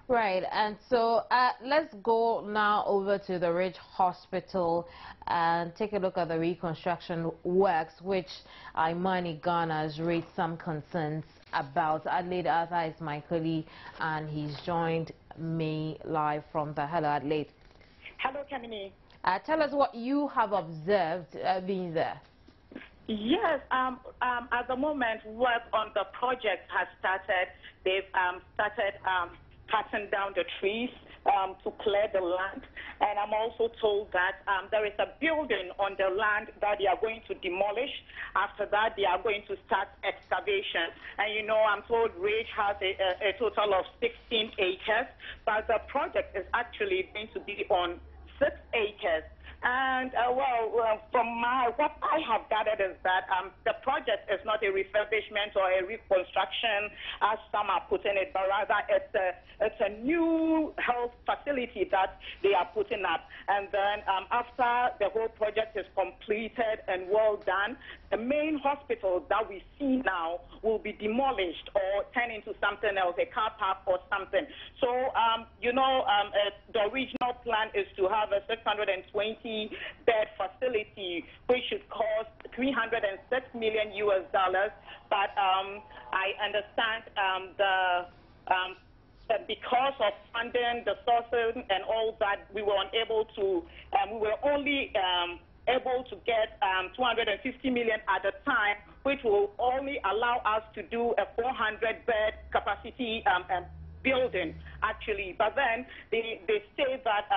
Right, and so let's go now over to the Ridge Hospital and take a look at the reconstruction works, which Imani Ghana has raised some concerns about. Adelaide Arthur is my colleague, and he's joined me live from the Hello Adelaide. Hello, Kamini. Tell us what you have observed being there. Yes, at the moment, work on the project has started. They've started cutting down the trees to clear the land. And I'm also told that there is a building on the land that they are going to demolish. After that, they are going to start excavation. And, you know, I'm told Ridge has a total of 16 acres, but the project is actually going to be on 6 acres. And, from what I have gathered is that the project is not a refurbishment or a reconstruction, as some are putting it, but rather it's a new health facility that they are putting up. And then after the whole project is completed and well done, the main hospital that we see now will be demolished or turned into something else, a car park or something. So, the original plan is to have a 620-bed facility, which should cost $306 million US. But I understand that because of funding, the sources, and all that, we were unable to. We were only able to get 250 million at the time, which will only allow us to do a 400-bed capacity building, actually. But then they say that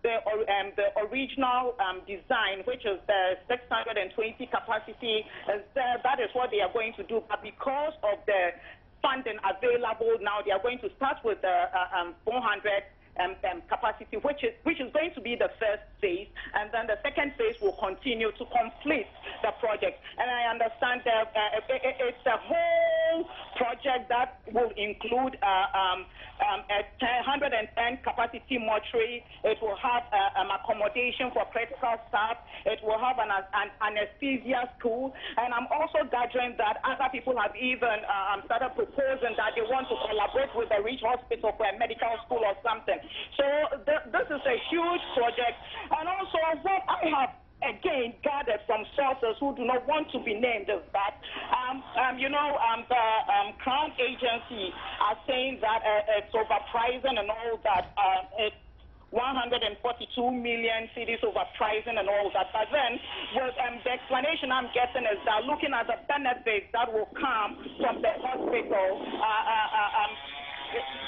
the original design, which is the 620 capacity, that is what they are going to do. But because of the funding available now, they are going to start with the 400 capacity, which is going to be the first phase, and then the second phase will continue to complete the project. And I understand that it's a whole project that will include a 110 capacity mortuary. It will have accommodation for critical staff. It will have an anesthesia school. And I'm also gathering that other people have even started proposing that they want to collaborate with the Ridge Hospital for a medical school or something. So this is a huge project. And also what I have again gathered from sources who do not want to be named is that, the Crown Agency are saying that it's overpricing and all that. It's 142 million cities overpricing and all that. But then the explanation I'm getting is that looking at the benefits that will come from the hospital,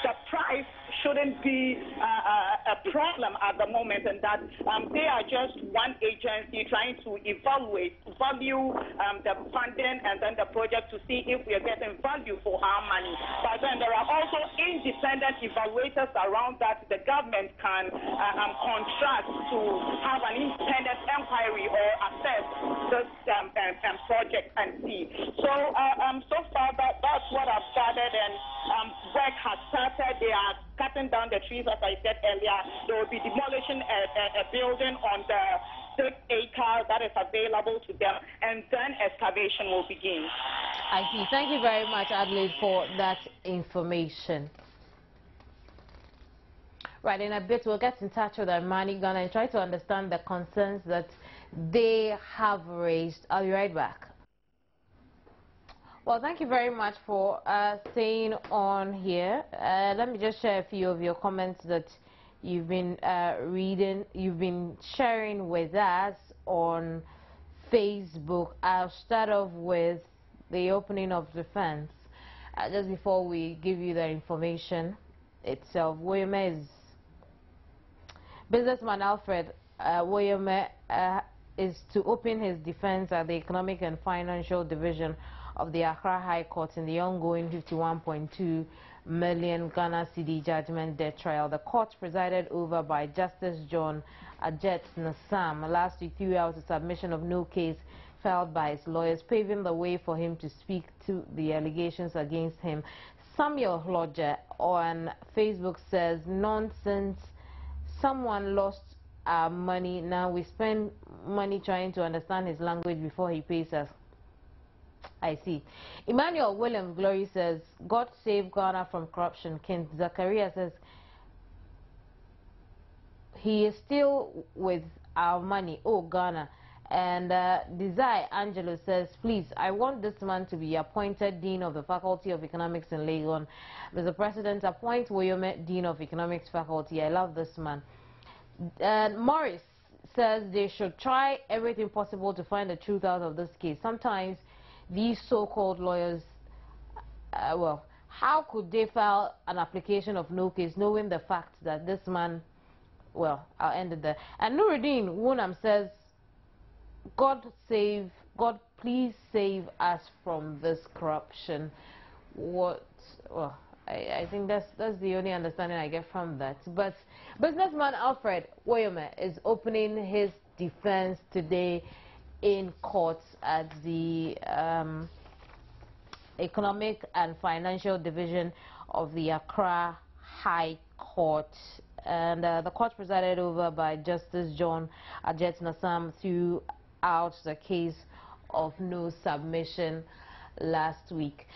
the price shouldn't be a problem at the moment, and that they are just one agency trying to value the funding and then the project to see if we are getting value for our money. But then there are also independent evaluators around that the government can contract to have an independent inquiry or assess this project and see. So, so far that's what I've gathered, and work has started. They are cutting down the trees, as I said earlier. They will be demolishing a building on the 6 acres that is available to them, and then excavation will begin. I see. Thank you very much, Adelaide, for that information. Right, in a bit we'll get in touch with Imani Ghana and try to understand the concerns that they have raised. I'll be right back. Well, thank you very much for staying on here. Let me just share a few of your comments that you've been you've been sharing with us on Facebook. I'll start off with the opening of the fence. Just before we give you the information itself, businessman Alfred Woyome is to open his defense at the Economic and Financial Division of the Accra High Court in the ongoing 51.2 million Ghana cedi judgment death trial. The court, presided over by Justice John Ajet Nassam, last week threw out a submission of no case filed by his lawyers, paving the way for him to speak to the allegations against him. Samuel Lodger on Facebook says, nonsense, someone lost our money, now we spend money trying to understand his language before he pays us. I see. Emmanuel William Glory says, God save Ghana from corruption. King Zachariah says, he is still with our money. Oh, Ghana. And Desire Angelo says, please, I want this man to be appointed Dean of the Faculty of Economics in Legon. Mr. President, appoint Woyome Dean of Economics Faculty. I love this man. And Morris says they should try everything possible to find the truth out of this case. Sometimes these so-called lawyers, well, how could they file an application of no case knowing the fact that this man, well, I'll end it there. And Nuruddin Wunam says, God please save us from this corruption. What, well, I think that's the only understanding I get from that. But businessman Alfred Woyome is opening his defense today in court at the Economic and Financial Division of the Accra High Court. And the court presided over by Justice John Ajet Nassam throughout the case of no submission last week.